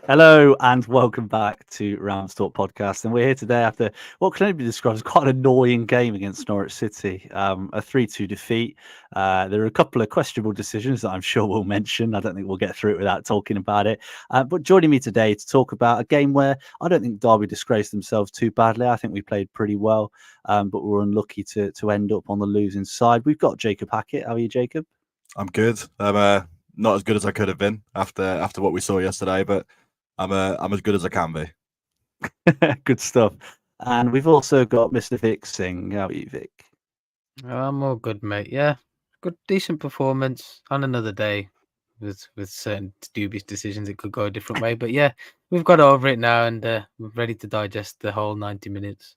Hello and welcome back to RamsTalkPodcast. And we're here today after what can only be described as quite an annoying game against Norwich City, a 3-2 defeat. There are a couple of questionable decisions that I'm sure we'll mention. I don't think we'll get through it without talking about it. But joining me today to talk about a game where I don't think Derby disgraced themselves too badly. I think we played pretty well, but we were unlucky to end up on the losing side. We've got Jacob Hackett. How are you, Jacob? I'm good. I'm not as good as I could have been after what we saw yesterday, but I'm as good as I can be. Good stuff. And we've also got Mr. Vic Singh. How are you, Vic? I'm all good, mate. Yeah, good, decent performance on another day with certain dubious decisions. It could go a different way, but yeah, we've got over it now, and we're ready to digest the whole 90 minutes.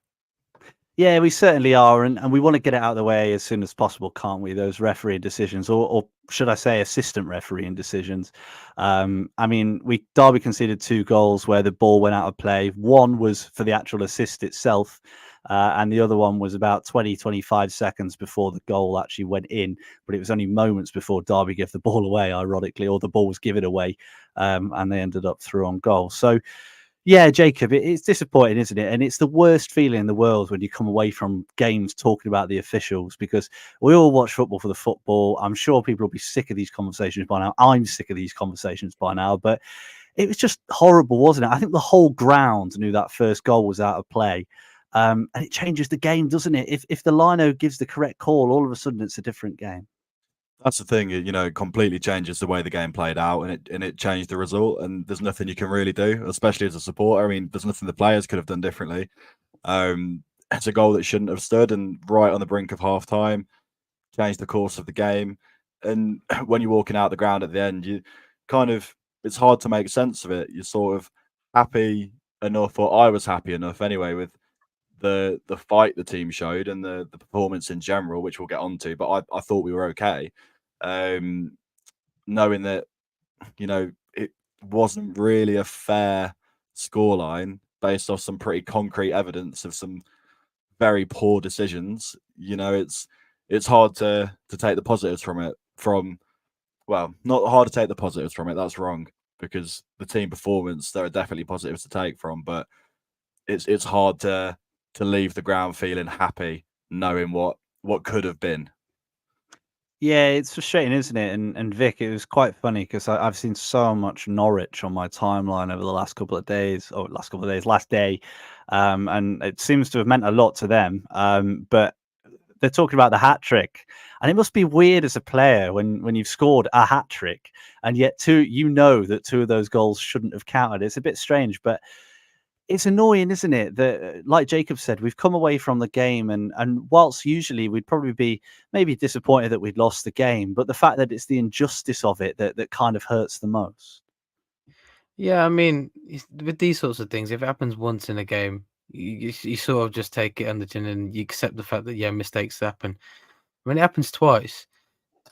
Yeah, we certainly are, and we want to get it out of the way as soon as possible, can't we? Those refereeing decisions, or should I say, assistant refereeing decisions. I mean, Derby conceded 2 goals where the ball went out of play. One was for the actual assist itself, and the other one was about 25 seconds before the goal actually went in. But it was only moments before Derby gave the ball away, ironically, or the ball was given away, and they ended up through on goal. So. Yeah, Jacob, it's disappointing, isn't it? And it's the worst feeling in the world when you come away from games talking about the officials, because we all watch football for the football. I'm sure people will be sick of these conversations by now. I'm sick of these conversations by now, but it was just horrible, wasn't it? I think the whole ground knew that first goal was out of play. And it changes the game, doesn't it? If the lino gives the correct call, all of a sudden it's a different game. That's the thing, it completely changes the way the game played out, and it changed the result. And there's nothing you can really do, especially as a supporter. I mean, there's nothing the players could have done differently. It's a goal that shouldn't have stood, and right on the brink of half time, changed the course of the game. And when you're walking out the ground at the end, it's hard to make sense of it. You're sort of happy enough, or I was happy enough anyway, with the fight the team showed and the performance in general, which we'll get onto. But I thought we were okay, knowing that it wasn't really a fair scoreline based off some pretty concrete evidence of some very poor decisions. It's hard to take the positives from it. Not hard to take the positives from it. That's wrong, because the team performance, there are definitely positives to take from, but it's hard to leave the ground feeling happy, knowing what could have been. Yeah, it's frustrating, isn't it? And Vic, it was quite funny because I've seen so much Norwich on my timeline over the last couple of days, last day, and it seems to have meant a lot to them. But they're talking about the hat trick, and it must be weird as a player when you've scored a hat trick, and yet that 2 of those goals shouldn't have counted. It's a bit strange, but it's annoying, isn't it? That, like Jacob said, we've come away from the game, and whilst usually we'd probably be maybe disappointed that we'd lost the game, but the fact that it's the injustice of it that kind of hurts the most. Yeah, I mean, with these sorts of things, if it happens once in a game, you sort of just take it on the chin and you accept the fact that, yeah, mistakes happen. When it happens twice,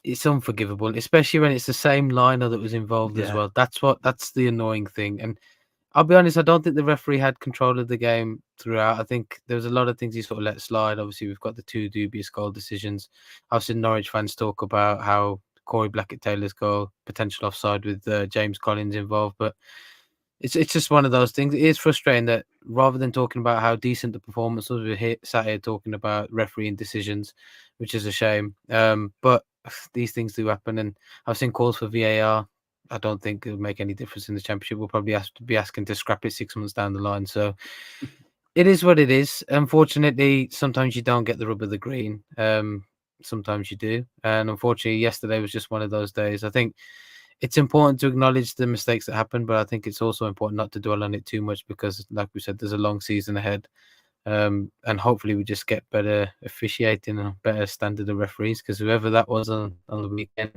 it's unforgivable, especially when it's the same liner that was involved as well. That's the annoying thing. And I'll be honest, I don't think the referee had control of the game throughout. I think there was a lot of things he sort of let slide. Obviously, we've got the 2 dubious goal decisions. I've seen Norwich fans talk about how Corey Blackett-Taylor's goal, potential offside with James Collins involved, but it's just one of those things. It is frustrating that rather than talking about how decent the performance was, we're sat here talking about refereeing decisions, which is a shame. But these things do happen, and I've seen calls for VAR. I don't think it'll make any difference in the championship. We'll probably have to be asking to scrap it 6 months down the line. So it is what it is. Unfortunately, sometimes you don't get the rub of the green. Sometimes you do. And unfortunately, yesterday was just one of those days. I think it's important to acknowledge the mistakes that happen, but I think it's also important not to dwell on it too much because, like we said, there's a long season ahead. And hopefully we just get better officiating and better standard of referees, because whoever that was on the weekend,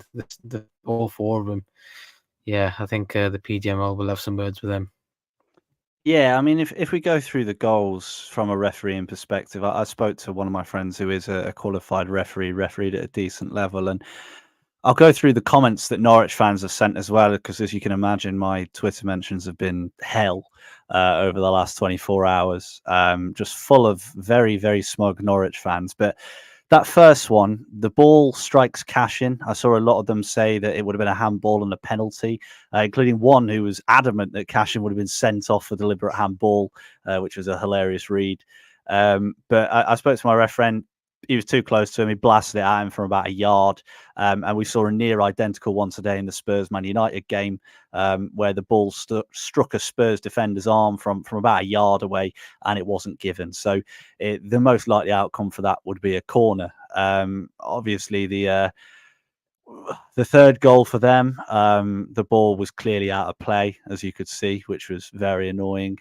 all 4 of them, yeah, I think the PGMO will have some words with them. Yeah, I mean, if we go through the goals from a refereeing perspective, I spoke to one of my friends who is a qualified refereed at a decent level, and I'll go through the comments that Norwich fans have sent as well, because as you can imagine, my Twitter mentions have been hell over the last 24 hours, just full of very, very smug Norwich fans. But That first one, the ball strikes Cashin. I saw a lot of them say that it would have been a handball and a penalty, including one who was adamant that Cashin would have been sent off for deliberate handball, which was a hilarious read. But I spoke to my ref friend. He was too close to him. He blasted it at him from about a yard. And we saw a near identical one today in the Spurs-Man United game, where the ball struck a Spurs defender's arm from about a yard away, and it wasn't given. So the most likely outcome for that would be a corner. Obviously, the third goal for them, the ball was clearly out of play, as you could see, which was very annoying.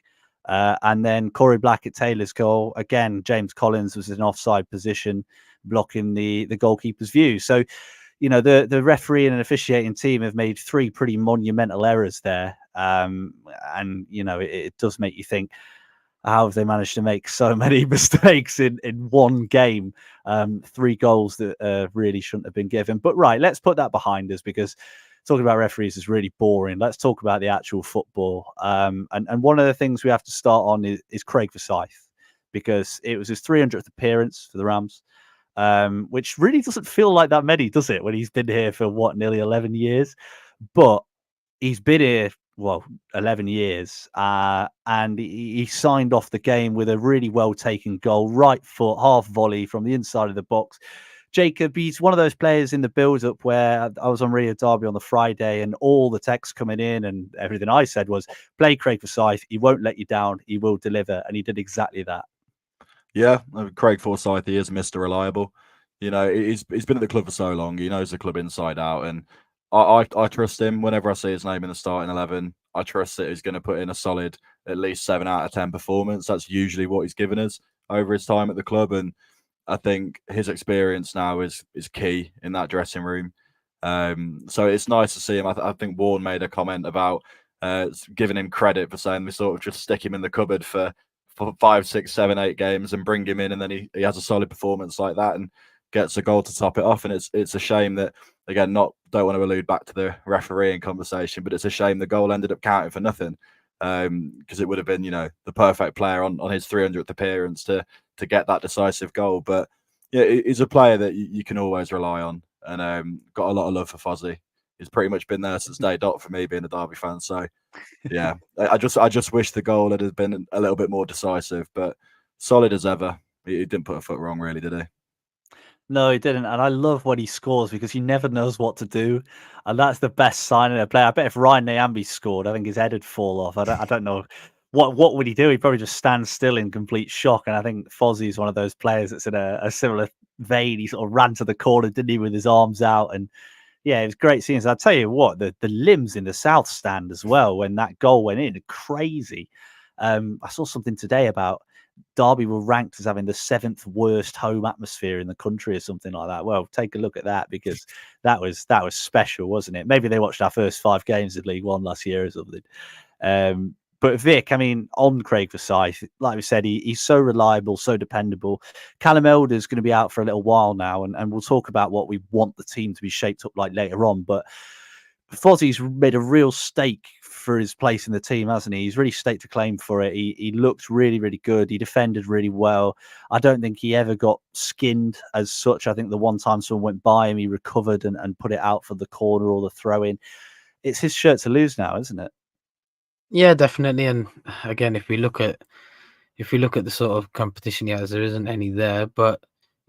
And then Corey Blackett-Taylor's goal, again, James Collins was in an offside position, blocking the goalkeeper's view. So, the referee and officiating team have made 3 pretty monumental errors there. And, it does make you think, how have they managed to make so many mistakes in one game? 3 goals that really shouldn't have been given. But right, let's put that behind us, because talking about referees is really boring. Let's talk about the actual football. And one of the things we have to start on is Craig Forsyth, because it was his 300th appearance for the Rams, which really doesn't feel like that many, does it, when he's been here for, nearly 11 years? But he's been here, 11 years, and he signed off the game with a really well-taken goal, right foot, half volley from the inside of the box. Jacob, he's one of those players in the build-up where I was on Radio Derby on the Friday, and all the texts coming in and everything I said was, play Craig Forsyth, he won't let you down, he will deliver, and he did exactly that. Yeah, Craig Forsyth, he is Mr. Reliable. He's been at the club for so long, he knows the club inside out, and I trust him. Whenever I see his name in the starting 11, I trust that he's going to put in a solid, at least 7 out of 10 performance. That's usually what he's given us over his time at the club, and I think his experience now is key in that dressing room. So it's nice to see him. I think Warren made a comment about giving him credit for saying we sort of just stick him in the cupboard for 5, 6, 7, 8 games and bring him in, and then he has a solid performance like that and gets a goal to top it off. And it's a shame that, again, don't want to allude back to the refereeing conversation, but it's a shame the goal ended up counting for nothing, because it would have been, the perfect player on his 300th appearance to get that decisive goal. But yeah, he's a player that you can always rely on, and got a lot of love for Fozzie. He's pretty much been there since day dot for me, being a Derby fan. So yeah, I just wish the goal had been a little bit more decisive, but solid as ever. He didn't put a foot wrong, really, did he? No, he didn't. And I love when he scores, because he never knows what to do. And that's the best sign in a player. I bet if Ryan Nyambe scored, I think his head would fall off. I don't know. What would he do? He'd probably just stand still in complete shock. And I think Fozzie is one of those players that's in a similar vein. He sort of ran to the corner, didn't he, with his arms out. And yeah, it was great seeing. I'll tell you what, the limbs in the South Stand as well, when that goal went in, crazy. I saw something today about Derby were ranked as having the 7th worst home atmosphere in the country or something like that. Well, take a look at that, because that was special, wasn't it? Maybe they watched our first 5 games of League One last year or something. But Vic, I mean, on Craig Forsyth, like we said, he's so reliable, so dependable. Callum Elder's going to be out for a little while now, and we'll talk about what we want the team to be shaped up like later on. But Fozzie's made a real stake for his place in the team, hasn't he? He's really staked a claim for it. He looked really, really good. He defended really well. I don't think he ever got skinned as such. I think the one time someone went by him, he recovered and put it out for the corner or the throw in. It's his shirt to lose now, isn't it? Yeah, definitely. And again, if we look at the sort of competition he has, there isn't any there. But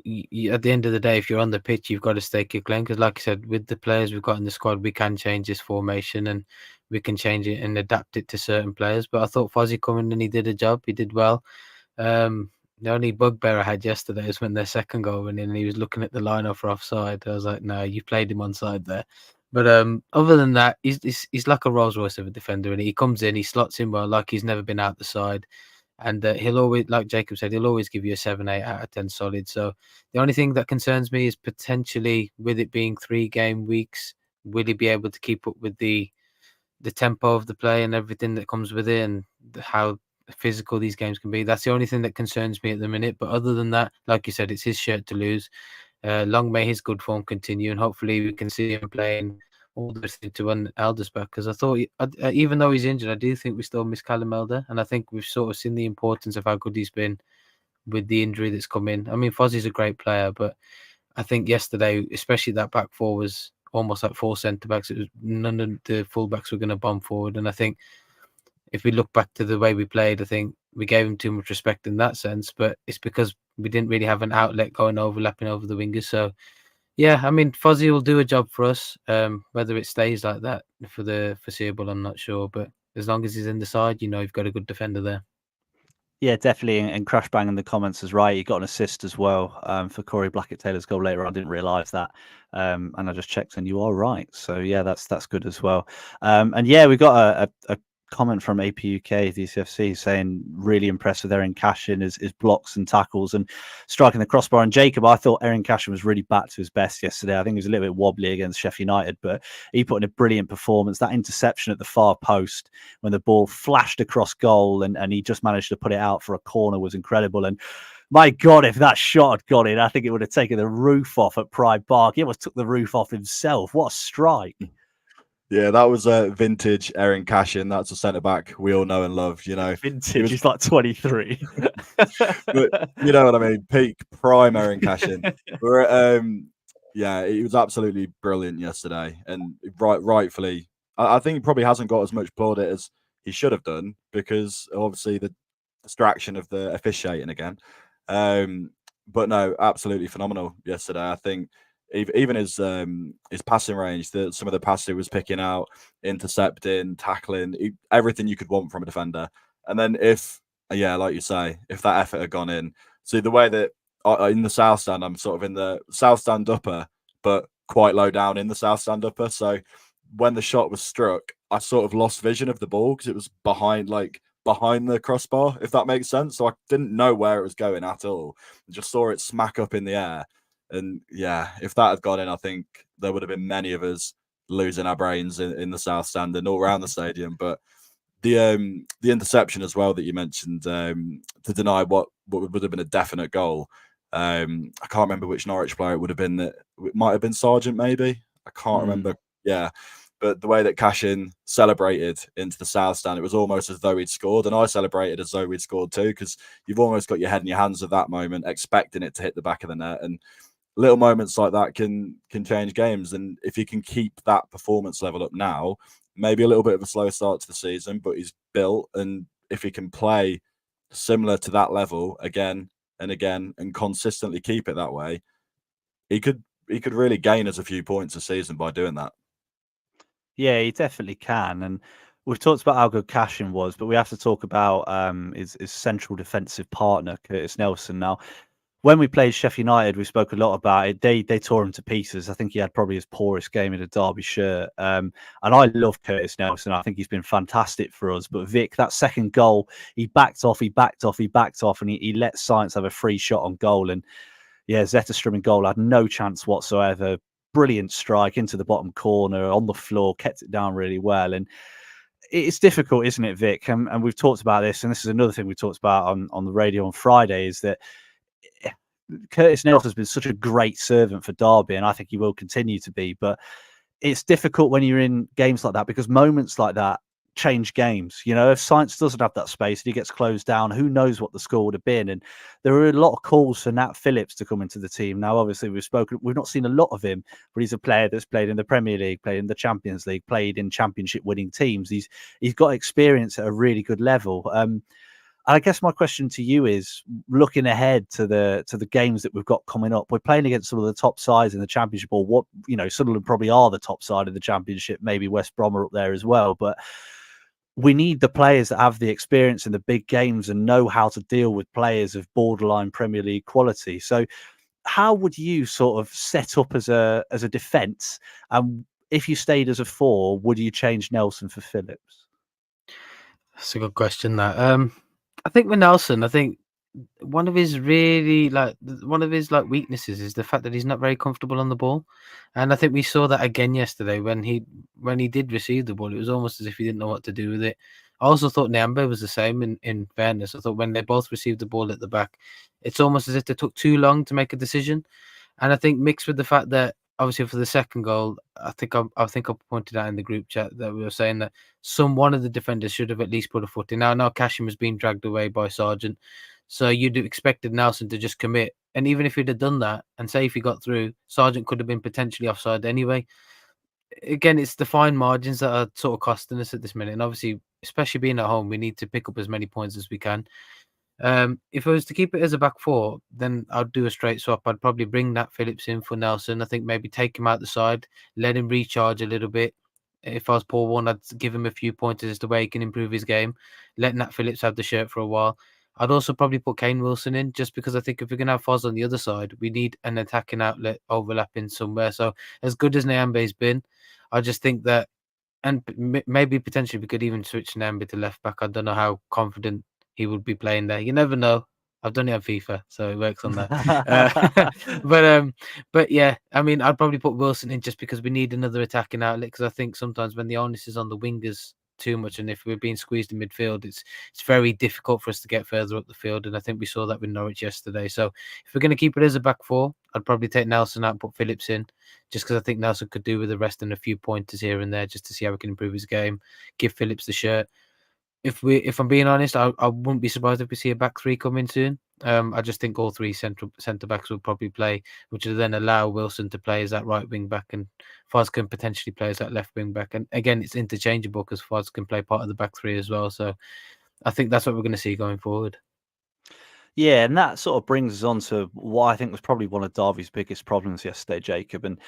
at the end of the day, if you're on the pitch, you've got to stake your claim, because, like I said, with the players we've got in the squad, we can change this formation and we can change it and adapt it to certain players. But I thought Fozzie coming and he did a job. He did well. The only bugbear I had yesterday is when their second goal went in and he was looking at the line for offside. I was like, no, you played him onside there. But other than that, he's like a Rolls Royce of a defender, and he comes in, he slots in well, like he's never been out the side. And he'll always, like Jacob said, he'll always give you a 7, 8 out of 10 solid. So the only thing that concerns me is potentially, with it being 3 game weeks, will he be able to keep up with the tempo of the play and everything that comes with it, and how physical these games can be? That's the only thing that concerns me at the minute. But other than that, like you said, it's his shirt to lose. Long may his good form continue, and hopefully we can see him playing all the way to when Elder's back. Because I thought, even though he's injured, I do think we still miss Callum Elder, and I think we've sort of seen the importance of how good he's been with the injury that's come in. I mean, Fozzie's a great player, but I think yesterday, especially that back four was almost like 4 centre backs. It was none of the fullbacks were going to bomb forward, and I think if we look back to the way we played, I think we gave him too much respect in that sense. But it's because we didn't really have an outlet overlapping over the wingers. So yeah, I mean, Fozzie will do a job for us. Whether it stays like that for the foreseeable, I'm not sure. But as long as he's in the side, you've got a good defender there. Yeah, definitely. And Crash Bang in the comments is right. He got an assist as well for Corey Blackett-Taylor's goal later. I didn't realise that. And I just checked and you are right. So yeah, that's good as well. And yeah, we got a comment from APUK DCFC saying really impressed with Erin Cashin, his blocks and tackles and striking the crossbar. And Jacob, I thought Erin Cashin was really back to his best yesterday. I think he was a little bit wobbly against Sheffield United, but he put in a brilliant performance. That interception at the far post when the ball flashed across goal and he just managed to put it out for a corner was incredible. And my God, if that shot had gone in, I think it would have taken the roof off at Pride Park. He almost took the roof off himself. What a strike. Yeah, that was a vintage Erin Cashin. That's a centre back we all know and love. Vintage. He's like 23. But you know what I mean. Peak prime Erin Cashin. Yeah, he was absolutely brilliant yesterday, and rightfully, I think he probably hasn't got as much plaudit as he should have done because obviously the distraction of the officiating again. But no, absolutely phenomenal yesterday. I think. Even his passing range, some of the passes he was picking out, intercepting, tackling, everything you could want from a defender. And then like you say, if that effort had gone in, see the way that in the south stand, I'm sort of in the south stand upper, but quite low down in the south stand upper. So when the shot was struck, I sort of lost vision of the ball because it was behind the crossbar, if that makes sense. So I didn't know where it was going at all. I just saw it smack up in the air. And yeah, if that had gone in, I think there would have been many of us losing our brains in the south stand and all around the stadium. But the interception as well that you mentioned to deny what would have been a definite goal. I can't remember which Norwich player it would have been. It might have been Sargent, maybe. I can't remember. Yeah, but the way that Cashin celebrated into the south stand, it was almost as though he'd scored, and I celebrated as though we'd scored too, because you've almost got your head in your hands at that moment, expecting it to hit the back of the net. And little moments like that can change games. And if you can keep that performance level up now, maybe a little bit of a slow start to the season, but he's built. And if he can play similar to that level again and again and consistently keep it that way, he could really gain us a few points a season by doing that. Yeah, he definitely can. And we've talked about how good Cashin was, but we have to talk about his central defensive partner, Curtis Nelson. Now, when we played Sheffield United, we spoke a lot about it. They tore him to pieces. I think he had probably his poorest game in a Derby shirt. And I love Curtis Nelson. I think he's been fantastic for us. But Vic, that second goal, he backed off, and he let Science have a free shot on goal. And yeah, Zetterstrom in goal had no chance whatsoever. Brilliant strike into the bottom corner, on the floor, kept it down really well. And it's difficult, isn't it, Vic? And we've talked about this, and this is another thing we talked about on the radio on Friday, is that Curtis Nelson has been such a great servant for Derby, and I think he will continue to be. But it's difficult when you're in games like that, because moments like that change games. If Science doesn't have that space and he gets closed down, who knows what the score would have been. And there are a lot of calls for Nat Phillips to come into the team. Now, obviously, we've not seen a lot of him, but he's a player that's played in the Premier League, played in the Champions League, played in championship winning teams. He's got experience at a really good level. I guess my question to you is, looking ahead to the games that we've got coming up, we're playing against some of the top sides in the Championship, or Sunderland probably are the top side of the Championship. Maybe West Brom are up there as well, but we need the players that have the experience in the big games and know how to deal with players of borderline Premier League quality. So how would you sort of set up as a defence? And if you stayed as a 4, would you change Nelson for Phillips? That's a good question, that. I think with Nelson, one of his weaknesses is the fact that he's not very comfortable on the ball, and I think we saw that again yesterday when he did receive the ball. It was almost as if he didn't know what to do with it. I also thought Nyambe was the same. In fairness, I thought when they both received the ball at the back, it's almost as if they took too long to make a decision. And I think mixed with the fact that obviously for the second goal, I think I pointed out in the group chat that we were saying that one of the defenders should have at least put a foot in. Now Cashin was being dragged away by Sargent. So you'd have expected Nelson to just commit. And even if he'd have done that, and say if he got through, Sargent could have been potentially offside anyway. Again, it's the fine margins that are sort of costing us at this minute. And obviously, especially being at home, we need to pick up as many points as we can. If I was to keep it as a back four, then I'd do a straight swap. I'd probably bring Nat Phillips in for Nelson. I think maybe take him out the side, let him recharge a little bit. If I was Paul Warne, I'd give him a few pointers as to where he can improve his game. Let Nat Phillips have the shirt for a while. I'd also probably put Kane Wilson in, just because I think if we're going to have Foz on the other side, we need an attacking outlet overlapping somewhere. So as good as Nyambe's been, I just think that, and maybe potentially we could even switch Nyambe to left back. I don't know how confident he would be playing there. You never know. I've done it on FIFA, so it works on that. But yeah, I mean, I'd probably put Wilson in just because we need another attacking outlet. Because I think sometimes when the onus is on the wingers too much, and if we're being squeezed in midfield, it's very difficult for us to get further up the field. And I think we saw that with Norwich yesterday. So if we're going to keep it as a back four, I'd probably take Nelson out and put Phillips in, just because I think Nelson could do with the rest and a few pointers here and there, just to see how we can improve his game. Give Phillips the shirt. If I'm being honest, I wouldn't be surprised if we see a back three coming soon. I just think all three centre backs will probably play, which will then allow Wilson to play as that right wing back, and Foz can potentially play as that left wing back. And again, it's interchangeable because Foz can play part of the back three as well. So I think that's what we're going to see going forward. Yeah, and that sort of brings us on to what I think was probably one of Derby's biggest problems yesterday, Jacob. And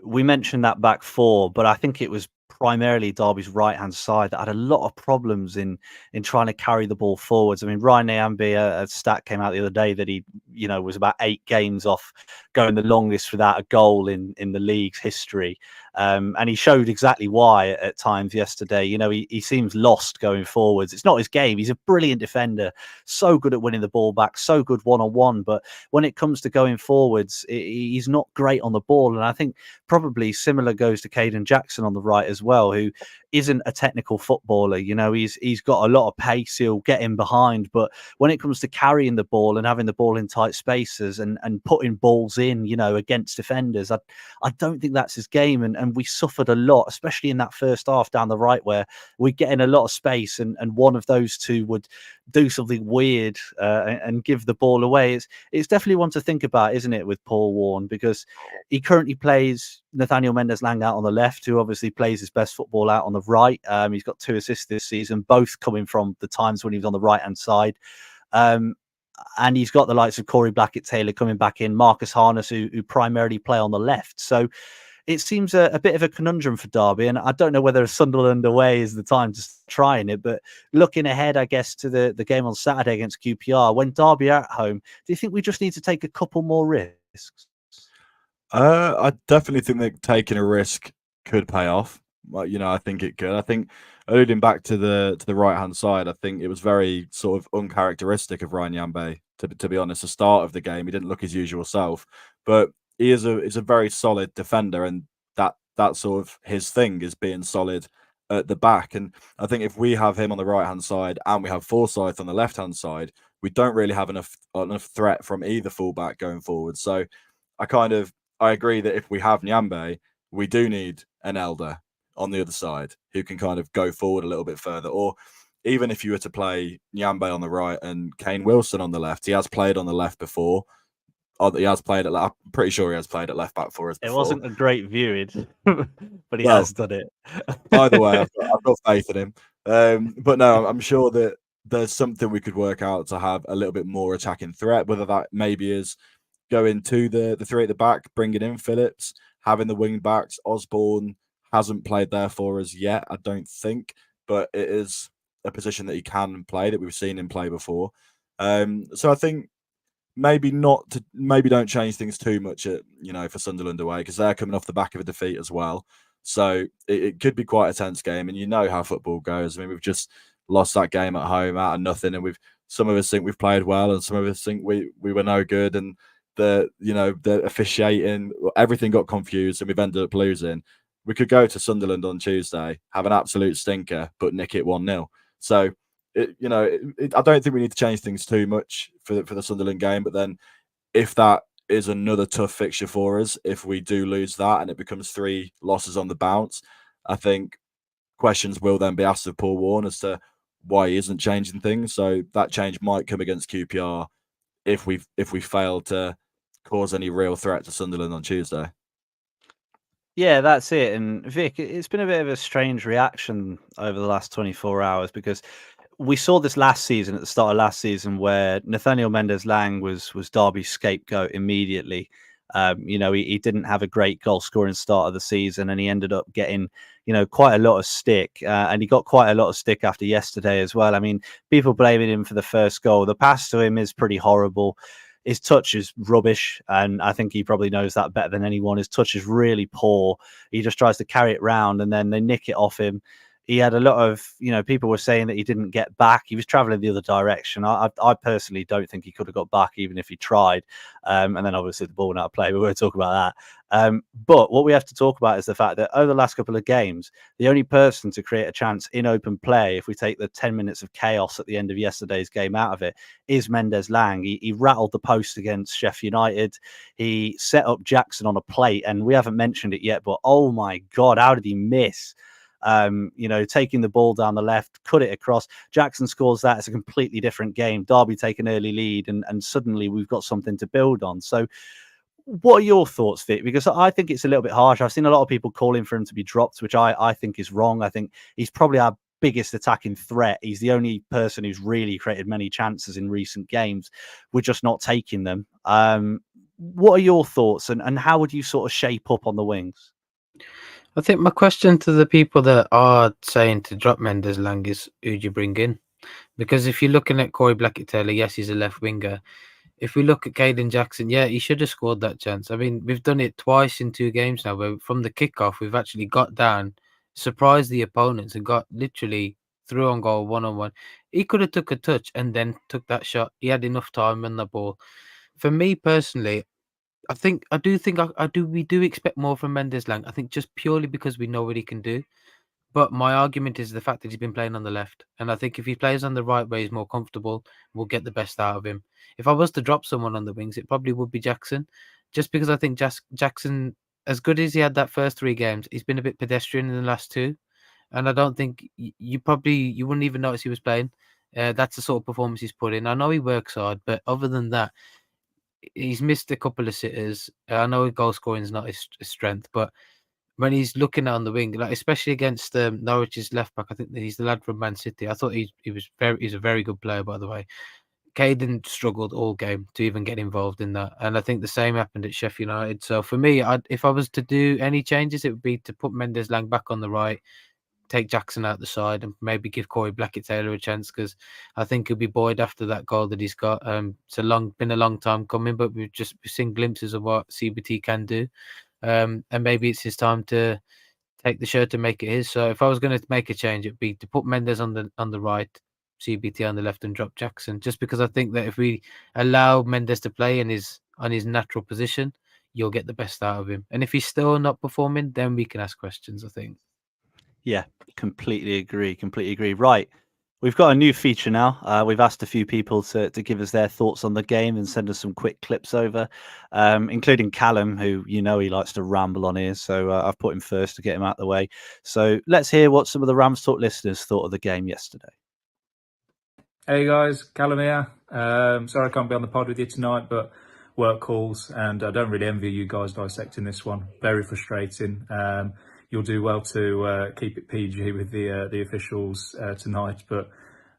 we mentioned that back four, but I think it was primarily Derby's right-hand side that had a lot of problems in trying to carry the ball forwards. I mean, Ryan Nyambe, a stat came out the other day that he, was about 8 games off going the longest without a goal in the league's history. And he showed exactly why at times yesterday. He seems lost going forwards. It's not his game. He's a brilliant defender, so good at winning the ball back, so good one-on-one. But when it comes to going forwards, he's not great on the ball. And I think probably similar goes to Caden Jackson on the right as well, who isn't a technical footballer. He's got a lot of pace. He'll get in behind. But when it comes to carrying the ball and having the ball in tight spaces and putting balls in, against defenders, I don't think that's his game. And we suffered a lot, especially in that first half down the right, where we get in a lot of space and one of those two would do something weird and give the ball away. It's definitely one to think about, isn't it, with Paul Warne, because he currently plays Nathaniel Mendes-Lang out on the left, who obviously plays his best football out on the right. He's got 2 assists this season, both coming from the times when he was on the right-hand side. And he's got the likes of Corey Blackett-Taylor coming back in, Marcus Harness, who primarily play on the left. So it seems a bit of a conundrum for Derby, and I don't know whether Sunderland away is the time to start trying it. But looking ahead, I guess, to the game on Saturday against QPR, when Derby are at home, do you think we just need to take a couple more risks? I definitely think that taking a risk could pay off. Well, I think it could. I think alluding back to the right hand side, I think it was very sort of uncharacteristic of Ryan Nyambe, to be honest. The start of the game, he didn't look his usual self, but he is a very solid defender, and that sort of his thing is being solid at the back. And I think if we have him on the right hand side and we have Forsyth on the left hand side, we don't really have enough threat from either fullback going forward. So I agree that if we have Nyambe, we do need an elder on the other side who can kind of go forward a little bit further. Or even if you were to play Nyambe on the right and Kane Wilson on the left, he has played on the left before. He has played I'm pretty sure he has played at left back for us before. It wasn't a great viewing, but he has done it. Either way, I've got faith in him. But no, I'm sure that there's something we could work out to have a little bit more attacking threat, whether that maybe is going to the 3 at the back, bringing in Phillips, having the wing backs. Osborne hasn't played there for us yet, I don't think, but it is a position that he can play, that we've seen him play before. So I think maybe don't change things too much for Sunderland away, because they're coming off the back of a defeat as well. So it could be quite a tense game, and how football goes. I mean, we've just lost that game at home out of nothing, and some of us think we've played well, and some of us think we were no good, and the officiating, everything got confused, and we've ended up losing. We could go to Sunderland on Tuesday, have an absolute stinker, but nick it 1-0. So I don't think we need to change things too much for the Sunderland game. But then, if that is another tough fixture for us, if we do lose that and it becomes 3 losses on the bounce, I think questions will then be asked of Paul Warne as to why he isn't changing things. So that change might come against QPR if we fail to cause any real threat to Sunderland on Tuesday. Yeah, that's it. And Vic, it's been a bit of a strange reaction over the last 24 hours because we saw this last season, at the start of last season, where Nathaniel Mendes-Lang was Derby's scapegoat immediately. He didn't have a great goal scoring start of the season, and he ended up getting, quite a lot of stick. And he got quite a lot of stick after yesterday as well. I mean, people blaming him for the first goal. The pass to him is pretty horrible. His touch is rubbish, and I think he probably knows that better than anyone. His touch is really poor. He just tries to carry it round, and then they nick it off him. He had a lot of, people were saying that he didn't get back. He was traveling the other direction. I personally don't think he could have got back even if he tried. And then obviously the ball went out of play. We won't talk about that. But what we have to talk about is the fact that over the last couple of games, the only person to create a chance in open play, if we take the 10 minutes of chaos at the end of yesterday's game out of it, is Mendes-Lang. He rattled the post against Sheffield United. He set up Jackson on a plate, and we haven't mentioned it yet, but oh my God, how did he miss? Taking the ball down the left, cut it across. Jackson scores that. It's a completely different game. Derby take an early lead, and suddenly we've got something to build on. So what are your thoughts, Vic? Because I think it's a little bit harsh. I've seen a lot of people calling for him to be dropped, which I think is wrong. I think he's probably our biggest attacking threat. He's the only person who's really created many chances in recent games. We're just not taking them. What are your thoughts, and how would you sort of shape up on the wings? I think my question to the people that are saying to drop Mendes-Lang is, who'd you bring in? Because if you're looking at Corey Blackett-Taylor, yes, he's a left winger. If we look at Caden Jackson, yeah, he should have scored that chance. I mean, we've done it twice in 2 games now, where from the kickoff, we've actually got down, surprised the opponents, and got literally through on goal 1-on-1. He could have took a touch and then took that shot. He had enough time on the ball. For me personally, we do expect more from Mendes-Lang. I think just purely because we know what he can do. But my argument is the fact that he's been playing on the left. And I think if he plays on the right where he's more comfortable, we'll get the best out of him. If I was to drop someone on the wings, it probably would be Jackson. Just because I think Jackson, as good as he had that first 3 games, he's been a bit pedestrian in the last 2. And I don't think you wouldn't even notice he was playing. That's the sort of performance he's put in. I know he works hard, but other than that, he's missed a couple of sitters. I know goal scoring is not his strength, but when he's looking on the wing, like especially against Norwich's left back, I think he's the lad from Man City. I thought he's a very good player, by the way. Caden struggled all game to even get involved in that, and I think the same happened at Sheffield United. So for me, if I was to do any changes, it would be to put Mendes-Lang back on the right, take Jackson out the side, and maybe give Corey Blackett-Taylor a chance, because I think he'll be buoyed after that goal that he's got. It's been a long time coming, but we've seen glimpses of what CBT can do. And maybe it's his time to take the shirt and make it his. So if I was going to make a change, it'd be to put Mendes on the right, CBT on the left, and drop Jackson. Just because I think that if we allow Mendes to play on his natural position, you'll get the best out of him. And if he's still not performing, then we can ask questions, I think. Yeah, completely agree. Right. We've got a new feature now. We've asked a few people to give us their thoughts on the game and send us some quick clips over, including Callum, who he likes to ramble on here. So I've put him first to get him out of the way. So let's hear what some of the Rams Talk listeners thought of the game yesterday. Hey guys, Callum here. Sorry I can't be on the pod with you tonight, but work calls, and I don't really envy you guys dissecting this one. Very frustrating. You'll do well to keep it PG with the officials tonight, but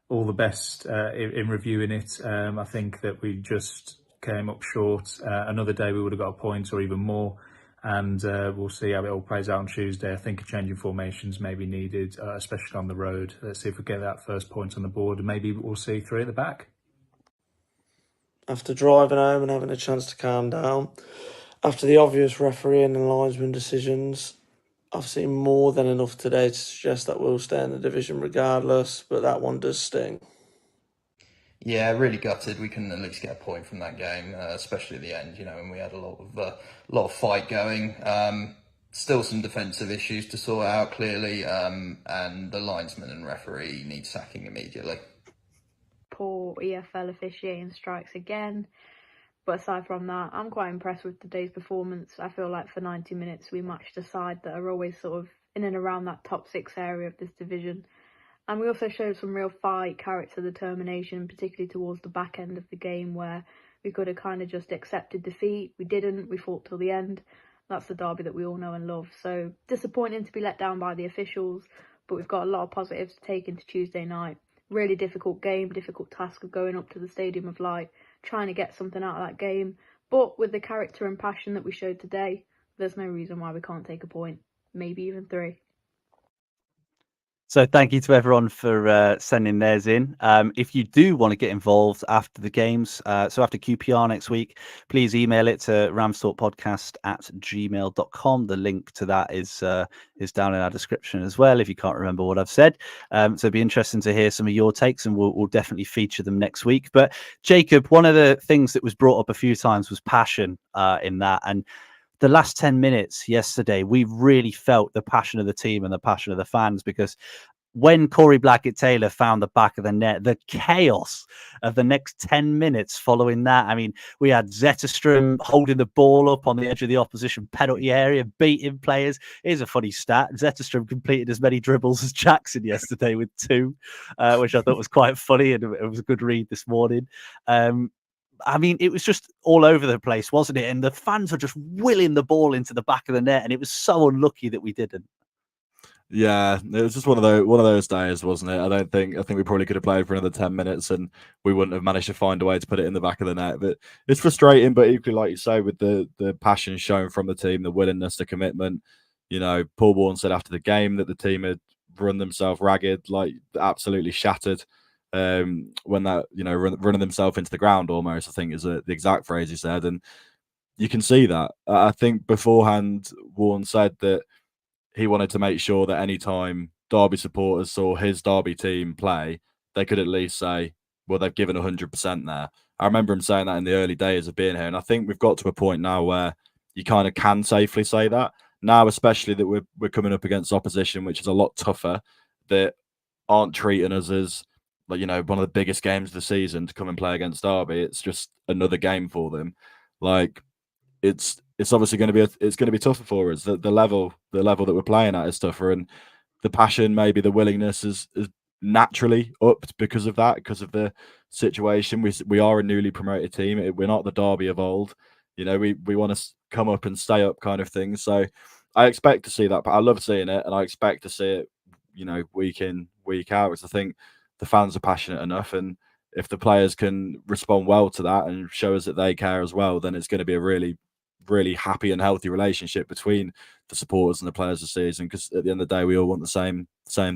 all the best in reviewing it. I think that we just came up short. Another day we would have got a point or even more, and we'll see how it all plays out on Tuesday. I think a change in formations may be needed, especially on the road. Let's see if we get that first point on the board, and maybe we'll see 3 at the back. After driving home and having a chance to calm down, after the obvious refereeing and linesman decisions, I've seen more than enough today to suggest that we'll stay in the division regardless, but that one does sting. Yeah, really gutted. We couldn't at least get a point from that game, especially at the end, when we had a lot of fight going. Still some defensive issues to sort out, clearly, and the linesman and referee need sacking immediately. Poor EFL officiating strikes again. But aside from that, I'm quite impressed with today's performance. I feel like for 90 minutes we matched a side that are always sort of in and around that top 6 area of this division. And we also showed some real fight, character, determination, particularly towards the back end of the game where we could have kind of just accepted defeat. We didn't. We fought till the end. That's the derby that we all know and love. So disappointing to be let down by the officials, but we've got a lot of positives to take into Tuesday night. Really difficult game, difficult task of going up to the Stadium of Light, trying to get something out of that game. But with the character and passion that we showed today, there's no reason why we can't take a point, maybe even 3. So thank you to everyone for sending theirs in. If you do want to get involved after the games, so after QPR next week, please email it to RamsTalkPodcast@gmail.com. The link to that is down in our description as well, if you can't remember what I've said. So it'd be interesting to hear some of your takes, and we'll definitely feature them next week. But Jacob, one of the things that was brought up a few times was passion in that. And the last 10 minutes yesterday, we really felt the passion of the team and the passion of the fans, because when Corey Blackett-Taylor found the back of the net, the chaos of the next 10 minutes following that. I mean, we had Zetterstrom holding the ball up on the edge of the opposition penalty area, beating players. Here's a funny stat. Zetterstrom completed as many dribbles as Jackson yesterday with 2, which I thought was quite funny, and it was a good read this morning. I mean, it was just all over the place, wasn't it? And the fans were just willing the ball into the back of the net, and it was so unlucky that we didn't. Yeah, it was just one of those days, wasn't it? I think we probably could have played for another 10 minutes and we wouldn't have managed to find a way to put it in the back of the net. But it's frustrating, but equally, like you say, with the passion shown from the team, the willingness, the commitment. You know, Paul Warren said after the game that the team had run themselves ragged, like absolutely shattered. When that, running themselves into the ground almost, I think is the exact phrase he said. And you can see that. I think beforehand, Warren said that he wanted to make sure that any time Derby supporters saw his Derby team play, they could at least say, well, they've given 100% there. I remember him saying that in the early days of being here. And I think we've got to a point now where you kind of can safely say that. Now, especially that we're coming up against opposition, which is a lot tougher, that aren't treating us as, like, one of the biggest games of the season to come and play against Derby. It's just another game for them. Like, it's obviously going to be tougher for us. The level that we're playing at is tougher, and the passion, maybe the willingness is naturally upped because of that, because of the situation. We are a newly promoted team. We're not the Derby of old. We want to come up and stay up kind of thing. So I expect to see that, but I love seeing it, and I expect to see it, week in, week out, because I think the fans are passionate enough, and if the players can respond well to that and show us that they care as well, then it's going to be a really, really happy and healthy relationship between the supporters and the players this season, because at the end of the day, we all want the same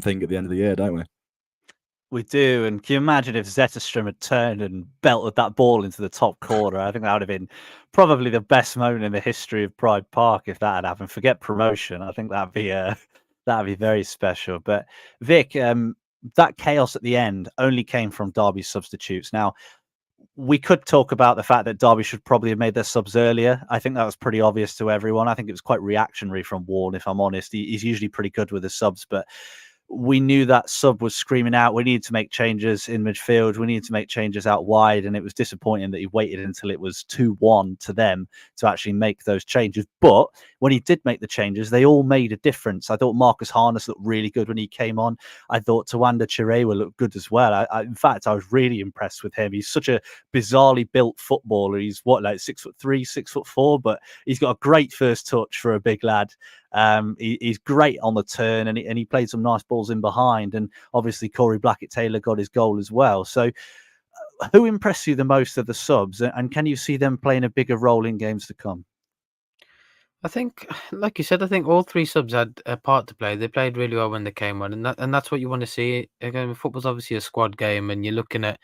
thing at the end of the year, don't we? We do. And can you imagine if Zetterstrom had turned and belted that ball into the top corner? I think that would have been probably the best moment in the history of Pride Park if that had happened. Forget promotion. I think that'd be very special. But Vic, that chaos at the end only came from Derby's substitutes. Now, we could talk about the fact that Derby should probably have made their subs earlier. I think that was pretty obvious to everyone. I think it was quite reactionary from Warren, if I'm honest. He's usually pretty good with his subs, but we knew that sub was screaming out, we needed to make changes in midfield, we needed to make changes out wide, and it was disappointing that he waited until it was 2-1 to them to actually make those changes. But when he did make the changes, they all made a difference. I thought Marcus Harness looked really good when he came on. I thought Tawanda Chirewa looked good as well. In fact, I was really impressed with him. He's such a bizarrely built footballer. He's like 6'3", 6'4", but he's got a great first touch for a big lad. He's great on the turn, and he played some nice balls in behind, and obviously Corey Blackett-Taylor got his goal as well. So who impressed you the most of the subs, and can you see them playing a bigger role in games to come? I think, like you said, I think all 3 subs had a part to play. They played really well when they came on, and that's what you want to see. Again, football's obviously a squad game, and you're looking at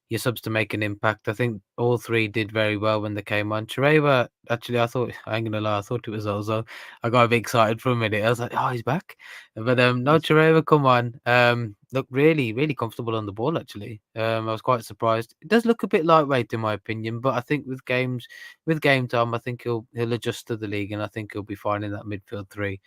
your subs to make an impact. I think all 3 did very well when they came on. Chirewa, actually, I ain't gonna lie, I thought it was Ozo. I got a bit excited for a minute. I was like, oh, he's back. But no, Chirewa, come on. Looked really, really comfortable on the ball, actually. I was quite surprised. It does look a bit lightweight, in my opinion, but I think with game time, I think he'll adjust to the league, and I think he'll be fine in that midfield 3.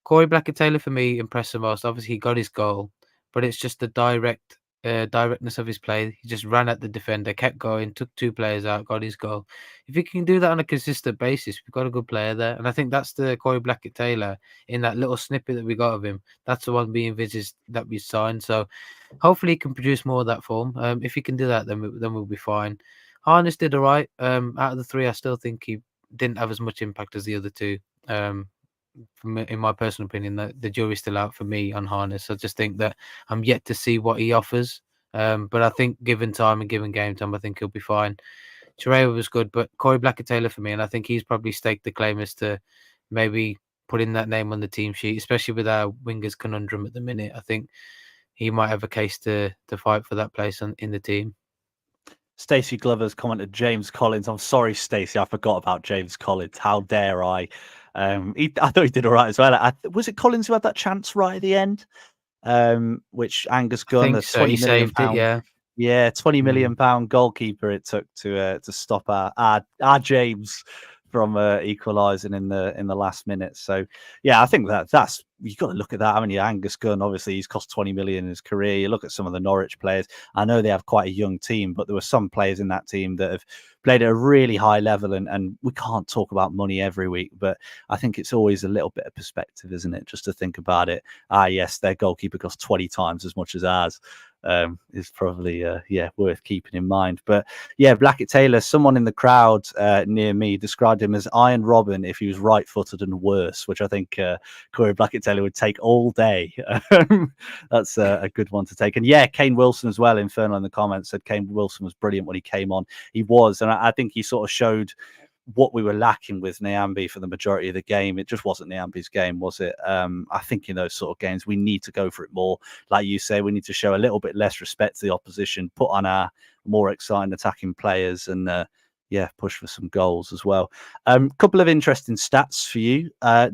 Corey Blackett-Taylor, for me, impressed the most. Obviously, he got his goal, but it's just the direct directness of his play. He just ran at the defender, kept going, took 2 players out, got his goal. If he can do that on a consistent basis, we've got a good player there. And I think that's the Corey Blackett-Taylor in that little snippet that we got of him. That's the one we envisaged that we signed. So hopefully he can produce more of that form. If he can do that, then we'll be fine. Harness did all right. Out of the 3, I still think he didn't have as much impact as the other 2. In my personal opinion, the jury's still out for me on Harness. I just think that I'm yet to see what he offers. But I think given time and given game time, I think he'll be fine. Chireva was good, but Corey Blackett-Taylor for me, and I think he's probably staked the claim as to maybe putting that name on the team sheet, especially with our wingers conundrum at the minute. I think he might have a case to fight for that place in the team. Stacey Glover's commented, James Collins. I'm sorry, Stacey, I forgot about James Collins. How dare I? I thought he did all right as well. Was it Collins who had that chance right at the end? Which Angus Gunn, the so. He saved it, yeah. Yeah, £20 million goalkeeper it took to stop our James from equalising in the last minute. So yeah, I think that's you've got to look at that, haven't you? Angus Gunn, obviously he's cost 20 million in his career. You look at some of the Norwich players. I know they have quite a young team, but there were some players in that team that have played at a really high level, and we can't talk about money every week, but I think it's always a little bit of perspective, isn't it? Just to think about it. Yes, their goalkeeper costs 20 times as much as ours. Is probably worth keeping in mind. But yeah, Blackett-Taylor, someone in the crowd near me described him as Iron Robin if he was right-footed and worse, which I think Corey Blackett-Taylor would take all day. That's a good one to take. And yeah, Kane Wilson as well. Infernal in the comments said Kane Wilson was brilliant when he came on. He was, and I think he sort of showed what we were lacking with Nyambe for the majority of the game. It just wasn't Nyambe's game, was it? I think in those sort of games, we need to go for it more. Like you say, we need to show a little bit less respect to the opposition, put on our more exciting attacking players, and push for some goals as well. Couple of interesting stats for you.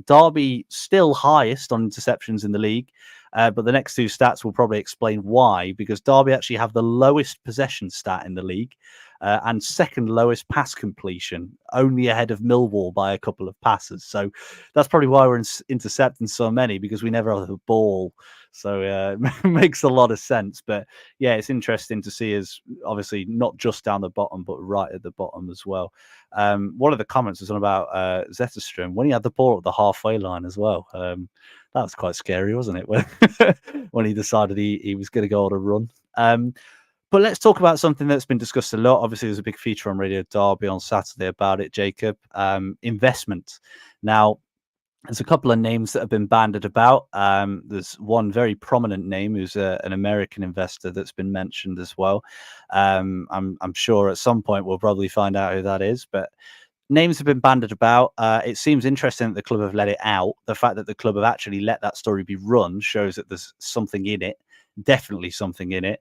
Derby still highest on interceptions in the league. But the next 2 stats will probably explain why, because Derby actually have the lowest possession stat in the league and second lowest pass completion, only ahead of Millwall by a couple of passes. So that's probably why we're intercepting so many, because we never have the ball. So it makes a lot of sense. But yeah, it's interesting to see us obviously not just down the bottom, but right at the bottom as well. One of the comments was on about Zetterstrom when he had the ball at the halfway line as well. That was quite scary, wasn't it? When he decided he was going to go on a run. But let's talk about something that's been discussed a lot. Obviously, there's a big feature on Radio Derby on Saturday about it, Jacob. Investment. Now, there's a couple of names that have been bandied about. There's one very prominent name who's an American investor that's been mentioned as well. I'm sure at some point we'll probably find out who that is, but names have been bandied about. It seems interesting that the club have let it out. The fact that the club have actually let that story be run shows that there's something in it, definitely something in it.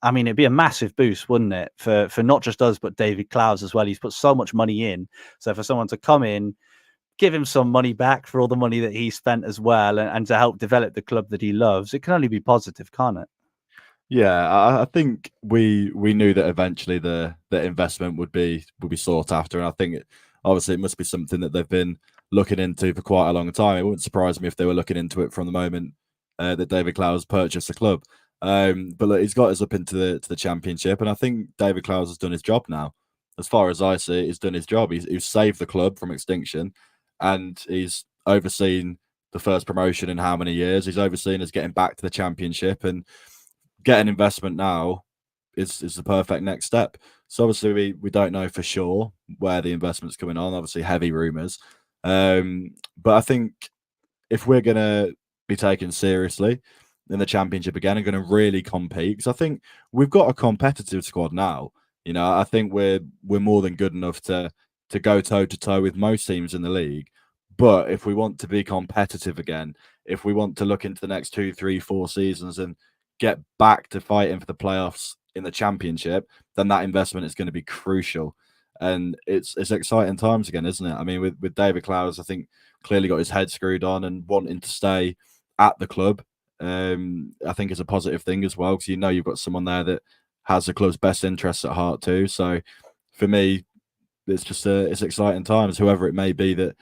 I mean, it'd be a massive boost, wouldn't it, for not just us, but David Clowes as well. He's put so much money in. So for someone to come in, give him some money back for all the money that he spent as well, and to help develop the club that he loves, it can only be positive, can't it? Yeah, I think we knew that eventually the investment would be sought after, and I think obviously it must be something that they've been looking into for quite a long time. It wouldn't surprise me if they were looking into it from the moment that David Clowes purchased the club. But look, he's got us up into the Championship, and I think David Clowes has done his job now. As far as I see it, he's done his job. He's saved the club from extinction, and he's overseen the first promotion in how many years? He's overseen us getting back to the Championship, and getting investment now is the perfect next step. So obviously we don't know for sure where the investment's coming on. Obviously heavy rumours, but I think if we're going to be taken seriously in the Championship again and going to really compete, because I think we've got a competitive squad now. You know, I think we're more than good enough to go toe to toe with most teams in the league. But if we want to be competitive again, if we want to look into the next 2, 3, 4 seasons and get back to fighting for the playoffs in the Championship, then that investment is going to be crucial. And it's exciting times again, isn't it? I mean, with David Clowes, I think clearly got his head screwed on and wanting to stay at the club. I think it's a positive thing as well, because you know you've got someone there that has the club's best interests at heart too. So for me, it's just it's exciting times. Whoever it may be that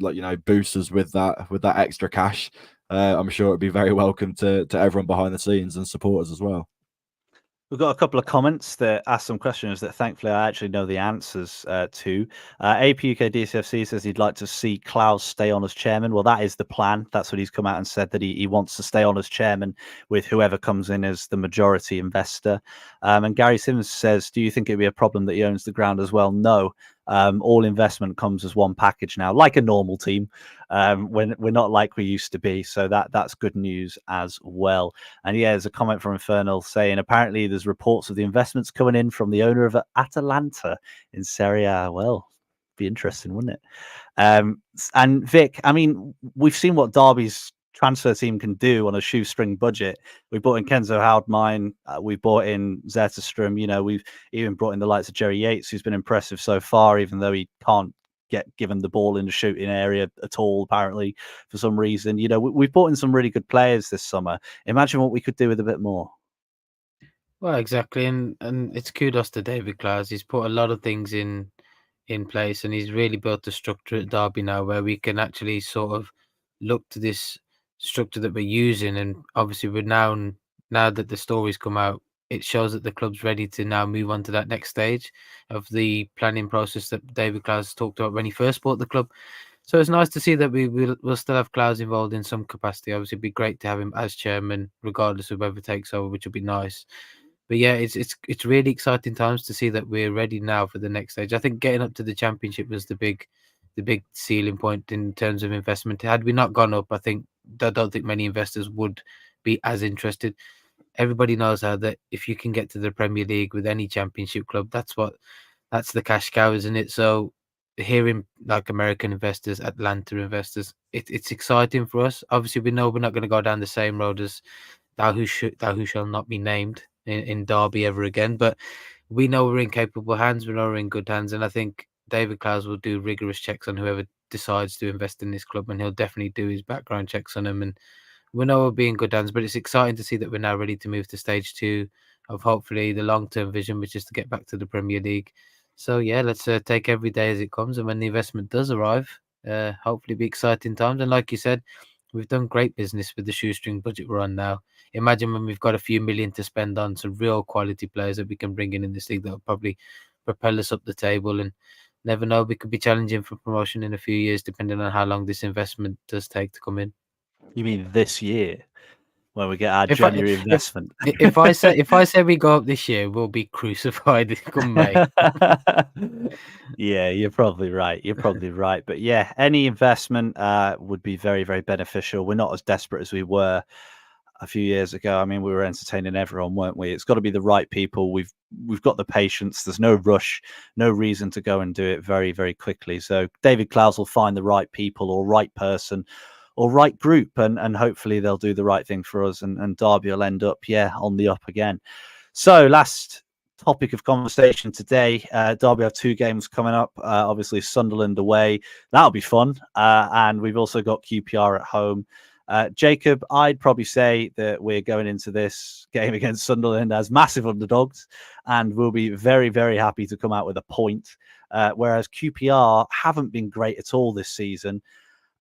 like, you know, boosts us with that extra cash. I'm sure it'd be very welcome to everyone behind the scenes and supporters as well. We've got a couple of comments that ask some questions that thankfully I actually know the answers to. APUK DCFC says he'd like to see Klaus stay on as chairman. Well, that is the plan. That's what he's come out and said, that he wants to stay on as chairman with whoever comes in as the majority investor. And Gary Simmons says, do you think it'd be a problem that he owns the ground as well? No. All investment comes as one package now, like a normal team. When we're not like we used to be. So that's good news as well. And yeah, there's a comment from Infernal saying apparently there's reports of the investments coming in from the owner of Atalanta in Serie A. Well, be interesting, wouldn't it? And Vic, I mean, we've seen what Derby's transfer team can do on a shoestring budget. We brought in Kenzo Houdmine, we brought in Zetterstrom, we've even brought in the likes of Jerry Yates, who's been impressive so far, even though he can't get given the ball in the shooting area at all, apparently, for some reason. We've brought in some really good players this summer. Imagine what we could do with a bit more. Well, exactly, and it's kudos to David Klaus. He's put a lot of things in place, and he's really built a structure at Derby now where we can actually sort of look to this structure that we're using. And obviously, we're now that the stories come out, it shows that the club's ready to now move on to that next stage of the planning process that David Klaus talked about when he first bought the club. So it's nice to see that we'll still have Klaus involved in some capacity. Obviously, it'd be great to have him as chairman, regardless of whoever takes over, which would be nice. But yeah, it's really exciting times to see that we're ready now for the next stage. I think getting up to the championship was the big ceiling point in terms of investment. Had we not gone up, I don't think many investors would be as interested. Everybody knows how that if you can get to the Premier League with any championship club, that's the cash cow, isn't it? So hearing like American investors, Atlanta investors, it's exciting for us. Obviously, we know we're not going to go down the same road as thou who shall not be named in Derby ever again, but we know we're in capable hands. We know we're in good hands, and I think David Klaus will do rigorous checks on whoever decides to invest in this club, and he'll definitely do his background checks on them. And we know we'll be in good hands, but it's exciting to see that we're now ready to move to stage 2 of hopefully the long-term vision, which is to get back to the Premier League. So yeah, let's take every day as it comes, and when the investment does arrive, hopefully be exciting times. And like you said, we've done great business with the shoestring budget we're on now. Imagine when we've got a few million to spend on some real quality players that we can bring in this league that will probably propel us up the table. And never know, we could be challenging for promotion in a few years, depending on how long this investment does take to come in. You mean this year, when we get our January investment? If I say we go up this year, we'll be crucified come May. Yeah, you're probably right. But yeah, any investment would be very, very beneficial. We're not as desperate as we were a few years ago. I mean, we were entertaining everyone, weren't we? It's got to be the right people. We've got the patience. There's no rush, no reason to go and do it very, very quickly. So David Klaus will find the right people or right person or right group, and hopefully they'll do the right thing for us, and Derby will end up, on the up again. So last topic of conversation today, Derby have 2 games coming up. Obviously Sunderland away, that'll be fun, and we've also got QPR at home. Jacob, I'd probably say that we're going into this game against Sunderland as massive underdogs, and we'll be very, very happy to come out with a point, whereas QPR haven't been great at all this season,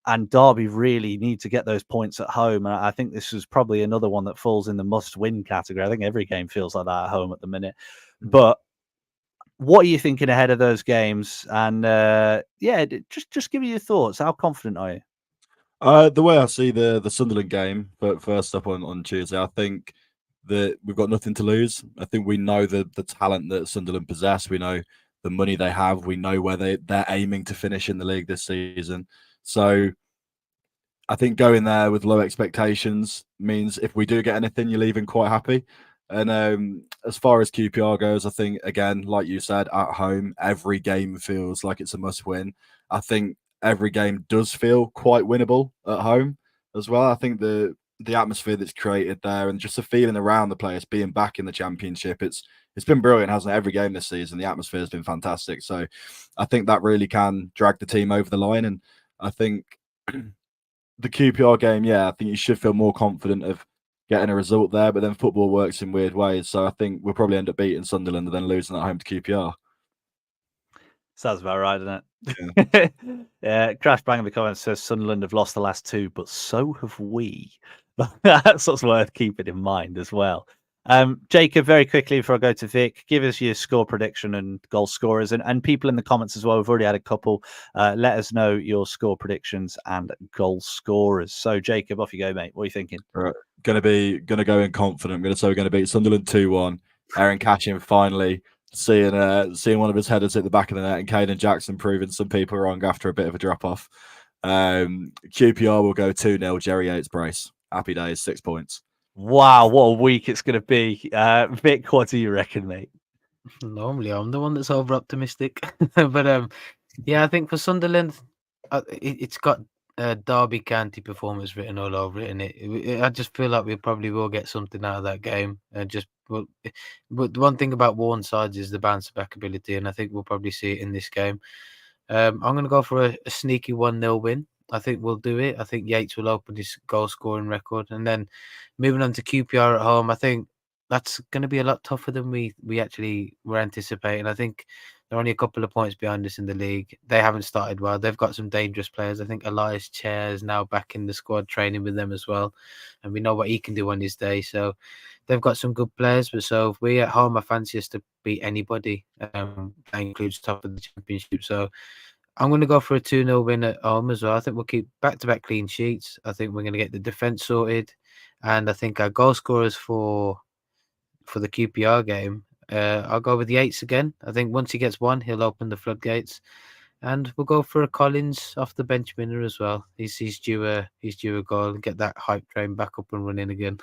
and Derby really need to get those points at home. And I think this is probably another one that falls in the must-win category. I think every game feels like that at home at the minute. But what are you thinking ahead of those games? And just give me your thoughts. How confident are you? The way I see the Sunderland game, but first up on Tuesday, I think that we've got nothing to lose. I think we know the talent that Sunderland possess. We know the money they have. We know where they're aiming to finish in the league this season. So I think going there with low expectations means if we do get anything, you're leaving quite happy. And as far as QPR goes, I think, again, like you said, at home, every game feels like it's a must-win. I think every game does feel quite winnable at home as well. I think the atmosphere that's created there and just the feeling around the players being back in the Championship, it's been brilliant, hasn't it? Every game this season, the atmosphere has been fantastic. So I think that really can drag the team over the line. And I think the QPR game, I think you should feel more confident of getting a result there, but then football works in weird ways. So I think we'll probably end up beating Sunderland and then losing at home to QPR. Sounds about right, doesn't it? Crash Bang in the comments says Sunderland have lost the last 2, but so have we. That's what's worth keeping in mind as well. Jacob, very quickly before I go to Vic, give us your score prediction and goal scorers, and people in the comments as well. We've already had a couple. Let us know your score predictions and goal scorers. So, Jacob, off you go, mate. What are you thinking? Right. Gonna go in confident. I'm gonna say we're gonna beat Sunderland 2-1. Aaron Cashin finally seeing one of his headers hit the back of the net, and Caden Jackson proving some people wrong after a bit of a drop off. QPR will go 2-0. Jerry Yates brace. Happy days, 6 points. Wow, what a week it's going to be. Vic, what do you reckon, mate? Normally, I'm the one that's over optimistic, but yeah, I think for Sunderland, it's got Derby County performance written all over it, and I just feel like we probably will get something out of that game. And but the one thing about worn sides is the bounce back ability, and I think we'll probably see it in this game. I'm going to go for a sneaky 1-0 win. I think we'll do it. I think Yates will open his goal scoring record, and then moving on to QPR at home, I think that's going to be a lot tougher than we actually were anticipating. I think they're only a couple of points behind us in the league. They haven't started well. They've got some dangerous players. I think Elias Chair is now back in the squad training with them as well, and we know what he can do on his day. So they've got some good players. But so if we at home, I fancy us to beat anybody. That includes top of the championship. So I'm going to go for a 2-0 win at home as well. I think we'll keep back-to-back clean sheets. I think we're going to get the defence sorted. And I think our goal scorers for the QPR game, I'll go with Yates again. I think once he gets one, he'll open the floodgates. And we'll go for a Collins off the bench winner as well. He's due a goal and get that hype train back up and running again.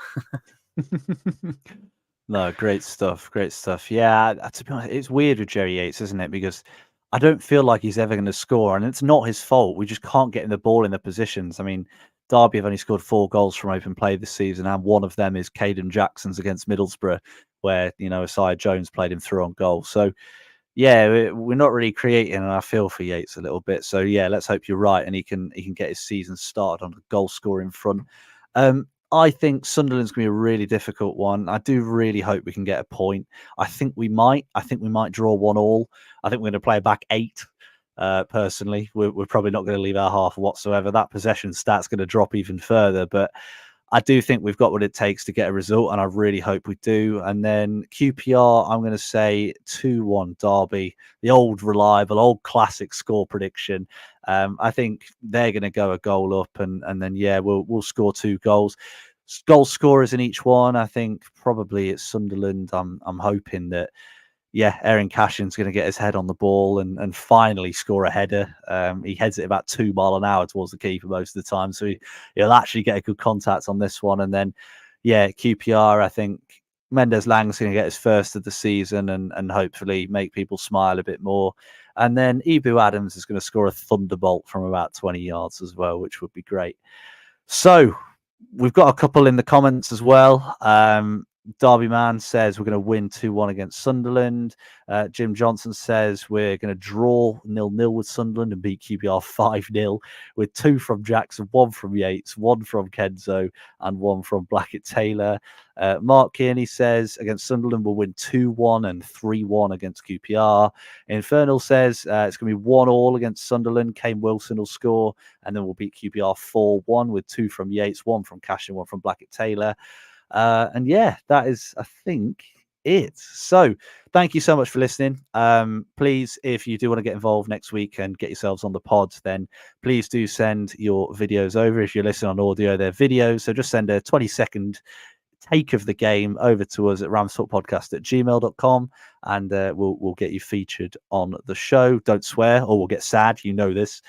No, great stuff. Great stuff. Yeah, to be honest, it's weird with Jerry Yates, isn't it? Because I don't feel like he's ever going to score, and it's not his fault. We just can't get in the ball in the positions. I mean, Derby have only scored 4 goals from open play this season, and one of them is Caden Jackson's against Middlesbrough, where Isaiah Jones played him through on goal. So, yeah, we're not really creating, and I feel for Yates a little bit. So, yeah, let's hope you're right, and he can get his season started on the goal scoring front. I think Sunderland's going to be a really difficult one. I do really hope we can get a point. I think we might. I think we might draw 1-1. I think we're going to play back 8. Personally, we're probably not going to leave our half whatsoever. That possession stat's going to drop even further, but I do think we've got what it takes to get a result, and I really hope we do. And then QPR, I'm going to say 2-1 Derby, the old reliable, old classic score prediction. I think they're going to go a goal up, and then we'll score 2 goals. Goal scorers in each one. I think probably it's Sunderland. I'm hoping that Aaron Cashin's going to get his head on the ball and finally score a header. He heads it about 2 miles an hour towards the keeper most of the time, so he'll actually get a good contact on this one. And then, QPR, I think Mendes Lang's going to get his first of the season and hopefully make people smile a bit more. And then Ibu Adams is going to score a thunderbolt from about 20 yards as well, which would be great. So we've got a couple in the comments as well. Derby Man says we're going to win 2-1 against Sunderland. Jim Johnson says we're going to draw 0-0 with Sunderland and beat QPR 5-0 with 2 from Jackson, 1 from Yates, 1 from Kenzo, and 1 from Blackett Taylor. Mark Kearney says against Sunderland we'll win 2-1 and 3-1 against QPR. Infernal says it's going to be 1-1 against Sunderland. Kane Wilson will score, and then we'll beat QPR 4-1 with 2 from Yates, 1 from Cash, and 1 from Blackett Taylor. That is, I think, it. So thank you so much for listening. Please, if you do want to get involved next week and get yourselves on the pod, then please do send your videos over. If you're listening on audio, they're videos, so just send a 20-second take of the game over to us at RamsTalkPodcast@gmail.com, and we'll get you featured on the show. Don't swear or we'll get sad, this.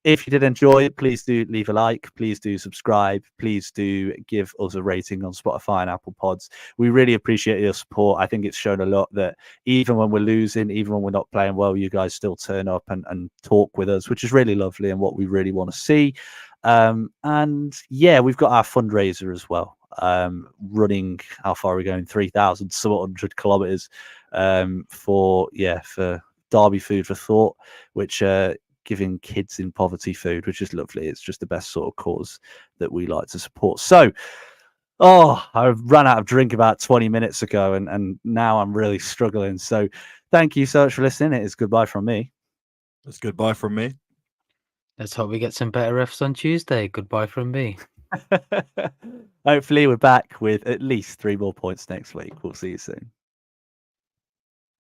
If you did enjoy it, please do leave a like, please do subscribe, please do give us a rating on Spotify and Apple Pods. We really appreciate your support. I think it's shown a lot that even when we're losing, even when we're not playing well, you guys still turn up and talk with us, which is really lovely and what we really want to see. We've got our fundraiser as well, running, how far are we going? 3,700 kilometers for Derby Food for Thought, which giving kids in poverty food, which is lovely. It's just the best sort of cause that we like to support. So, I ran out of drink about 20 minutes ago, and now I'm really struggling. So thank you so much for listening. It is goodbye from me. That's goodbye from me. Let's hope we get some better refs on Tuesday. Goodbye from me. Hopefully, we're back with at least 3 more points next week. We'll see you soon.